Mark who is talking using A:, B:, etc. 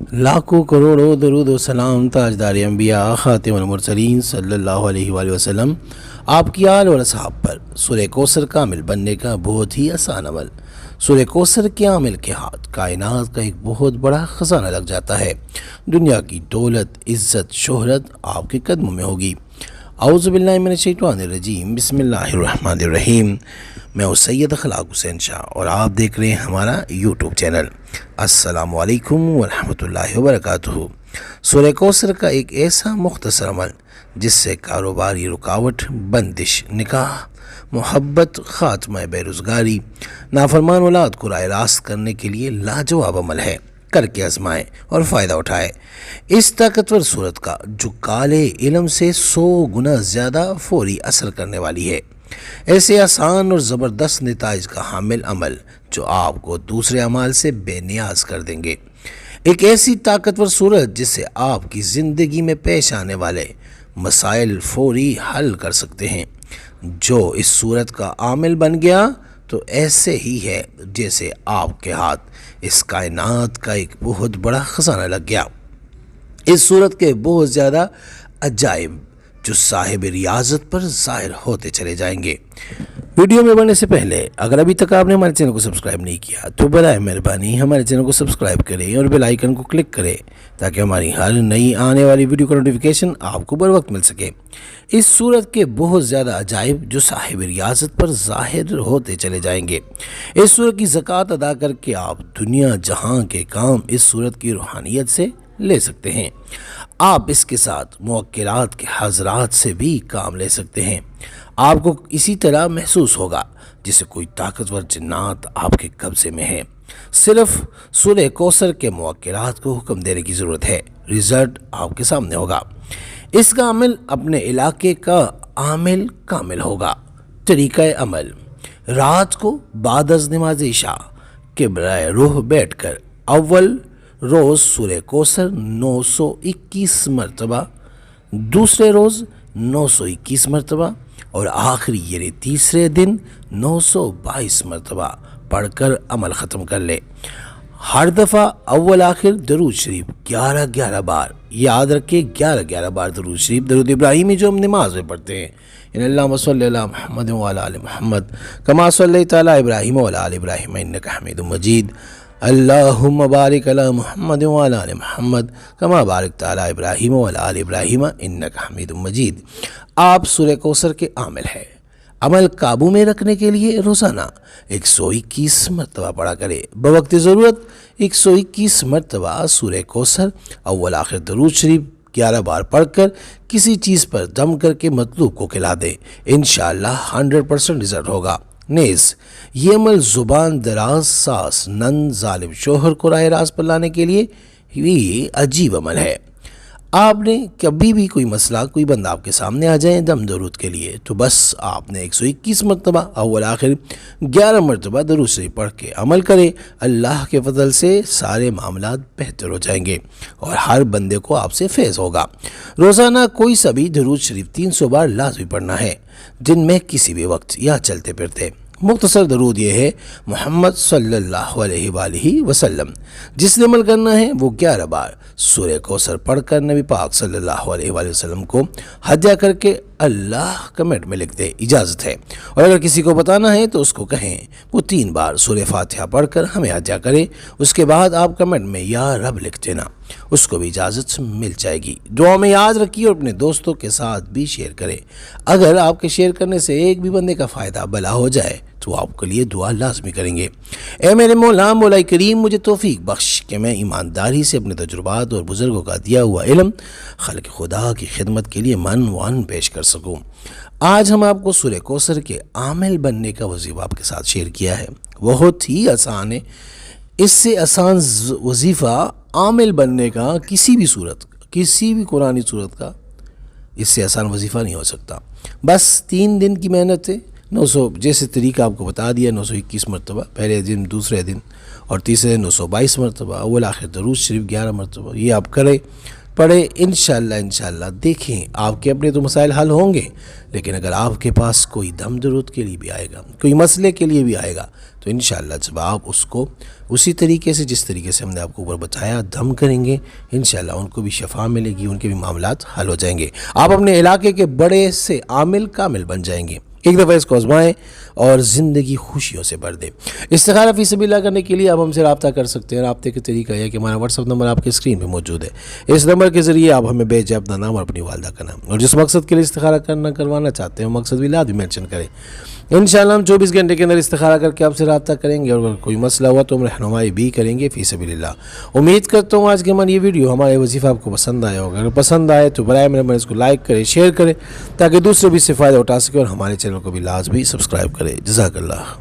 A: लाखों करोड़ों दरूद व सलाम ताजदार अंबिया खातिमुल मुरसलीन सल्लल्लाहु अलैहि वसल्लम आपकी आल और असहाब पर। सूरह कौसर कामिल बनने का बहुत ही आसान अमल। सूरह कौसर के आमिल के हाथ कायनात का एक बहुत बड़ा खजाना लग जाता है। दुनिया की दौलत, इज़्ज़त, शोहरत आपके कदमों में होगी। औज़ु बिल्लाहि मिनश शैतानिर रजीम, बिस्मिल्लाहिर रहमानिर रहीम। मैं हूँ सैयद अखलाक हुसैन शाह और आप देख रहे हैं हमारा यूट्यूब चैनल। अस्सलामु अलैकुम वरहमतुल्लाहि वबरकातुहू। सूरह कौसर का एक ऐसा मुख्तसर अमल जिससे कारोबारी रुकावट, बंदिश, निकाह, मोहब्बत, खात्मा बेरोज़गारी, नाफरमान औलाद को राह रास्त करने के लिए लाजवाब अमल है। करके आजमाएं और फ़ायदा उठाएं। इस ताकतवर सूरत का जो काले इल्म से 100 गुना ज़्यादा फौरी असर करने वाली है। ऐसे आसान और ज़बरदस्त नताइज का हामिल अमल जो आपको दूसरे अमाल से बेनियाज कर देंगे। एक ऐसी ताकतवर सूरत जिससे आपकी ज़िंदगी में पेश आने वाले मसाइल फौरी हल कर सकते हैं। जो इस सूरत का आमिल बन गया तो ऐसे ही है जैसे आपके हाथ इस कायनात का एक बहुत बड़ा खजाना लग गया। इस सूरत के बहुत ज़्यादा अजाइब जो साहिब रियाजत पर ज़ाहिर होते चले जाएंगे। वीडियो में बढ़ने से पहले अगर अभी तक आपने हमारे चैनल को सब्सक्राइब नहीं किया तो बराए मेहरबानी हमारे चैनल को सब्सक्राइब करें और बेल आइकन को क्लिक करें ताकि हमारी हर नई आने वाली वीडियो का नोटिफिकेशन आपको बर वक्त मिल सके। इस सूरत के बहुत ज़्यादा अजाइब जो साहिब रियाजत पर ज़ाहिर होते चले जाएंगे। इस सूरत की ज़कात अदा करके आप दुनिया जहां के काम इस सूरत की रूहानियत से ले सकते हैं। आप इसके साथ मुअक्किरात के हज़रात से भी काम ले सकते हैं। आपको इसी तरह महसूस होगा जैसे कोई ताकतवर जिन्नात आपके कब्ज़े में है। सिर्फ सूरह कौसर के मुअक्किरात को हुक्म देने की ज़रूरत है, रिज़ल्ट आपके सामने होगा। इसका अमल अपने इलाके का आमिल कामिल होगा। तरीक़ा अमल: रात को बाद अज़ नमाज़ इशा के बराए रूह बैठ कर अव्वल रोज़ सूरह कौसर 921 मरतबा, दूसरे रोज़ 921 मरतबा और आखिरी यानी तीसरे दिन 922 मरतबा पढ़कर अमल ख़त्म कर ले। हर दफ़ा अव्वल आखिर दरूद शरीफ 11-11 बार, याद रखें 11-11 बार दरूद शरीफ, दरूद इब्राहिमी जो हम नमाज में पढ़ते हैं, अल्लाहुम्मा सल्लि अला मुहम्मद व अला आलि मुहम्मद कमा सल्लैता अला इब्राहीम व अला आलि इब्राहीम इन्नका हमीदुम मजीद, अल्लाहुम्मा बारिक अला मुहम्मद व अला आलि मुहम्मद कमा बारकता अला इब्राहीम व अला आलि इब्राहीम इन्नका हमीदुम मजीद। आप सूरह कौसर के आमिल हैं। अमल काबू में रखने के लिए रोज़ाना 121 मरतबा पढ़ा करें। बवक्त ज़रूरत 121 मरतबा सूरह कौसर अव्वल आखिर दरूद शरीफ 11 बार पढ़कर किसी चीज़ पर दम करके मतलूब को खिला दें। इंशाअल्लाह 100% रिजल्ट होगा। नेज़ ये अमल ज़ुबान दराज, सास, नन, जालिम शोहर को राह रास्त पर लाने के लिए ये अजीब अमल है। आपने कभी भी कोई मसला, कोई बंदा आपके सामने आ जाए दम दरूद के लिए तो बस आपने 121 मरतबा अव्वल आखिर 11 मरतबा दरूद शरीफ पढ़ के अमल करें। अल्लाह के फजल से सारे मामलात बेहतर हो जाएंगे और हर बंदे को आपसे फैज़ होगा। रोज़ाना कोई सा भी दरूद शरीफ 300 बार लाजमी पढ़ना है, दिन में किसी भी वक्त या चलते फिरते। मुख्तसर दरूद ये है: मोहम्मद सल्लल्लाहु अलैहि वसल्लम। जिसने अमल करना है वो 11 बार सूरह कौसर पढ़कर नबी पाक सल्लल्लाहु अलैहि वसल्लम को हदिया करके अल्लाह कमेंट में लिख दे, इजाज़त है। और अगर किसी को बताना है तो उसको कहें वो 3 बार सूरह फातिहा पढ़कर हमें हदिया करे। उसके बाद आप कमेंट में या रब लिख देना, उसको भी इजाज़त मिल जाएगी। दुआ में याद रखिए और अपने दोस्तों के साथ भी शेयर करें। अगर आपके शेयर करने से एक भी बंदे का फ़ायदा भला हो जाए तो आपके लिए दुआ लाजमी करेंगे। ए मेरे मौला, मौला करीम, मुझे तौफीक बख्श कि मैं ईमानदारी से अपने तजुर्बात और बुज़ुर्गों का दिया हुआ इल्म खल्क़ खुदा की खिदमत के लिए मन वन पेश कर सकूँ। आज हम आपको सूरह कौसर के आमिल बनने का वजीफ़ा आपके साथ शेयर किया है। बहुत ही आसान है। इससे आसान वजीफ़ा आमिल बनने का किसी भी सूरत, किसी भी कुरानी सूरत का इससे आसान वजीफ़ा नहीं हो सकता। बस 3 दिन की मेहनत है। 900 जैसे तरीका आपको बता दिया, 921 मरतबा पहले दिन, दूसरे दिन और तीसरे दिन 922 मरतबा अव्वल आखिर दरूद शरीफ 11 मरतबा। ये आप करें, पढ़े, इंशाअल्लाह देखें आपके अपने तो मसाइल हल होंगे। लेकिन अगर आपके पास कोई दम दरूद के लिए भी आएगा, कोई मसले के लिए भी आएगा تو انشاءاللہ جب آپ اس کو اسی طریقے سے جس طریقے سے ہم نے آپ کو اوپر بتایا دم کریں گے، انشاءاللہ ان کو بھی شفا ملے گی، ان کے بھی معاملات حل ہو جائیں گے، آپ اپنے علاقے کے بڑے سے عامل کامل بن جائیں گے۔ ایک دفعہ اس کو آزمائیں اور زندگی خوشیوں سے بھر دیں۔ استخارہ فی سبیل اللہ کرنے کے لیے آپ ہم سے رابطہ کر سکتے ہیں۔ رابطے کا طریقہ یہ ہے کہ ہمارا واٹس ایپ نمبر آپ کے اسکرین پہ موجود ہے، اس نمبر کے ذریعے آپ ہمیں بھیجیں اپنا نام اور اپنی والدہ کا نام، اور جس مقصد کے لیے استخارہ کروانا چاہتے ہیں وہ مقصد بھی لازمی مینشن کریں۔ انشاءاللہ ہم 24 گھنٹے کے اندر استخارہ کر کے آپ سے رابطہ کریں گے، اور اگر کوئی مسئلہ ہوا تو ہم رہنمائی بھی کریں گے فی سبیل اللہ۔ امید کرتا ہوں آج کے ہماری یہ ویڈیو ہمارے وظیفہ آپ کو پسند آیا ہوگا۔ اگر پسند آئے تو برائے مہربانی اس کو لائک کریں، شیئر کریں، تاکہ دوسرے بھی اس سے فائدہ اٹھا سکیں، اور ہمارے چینل کو بھی لازمی سبسکرائب کریں۔ جزاک اللہ۔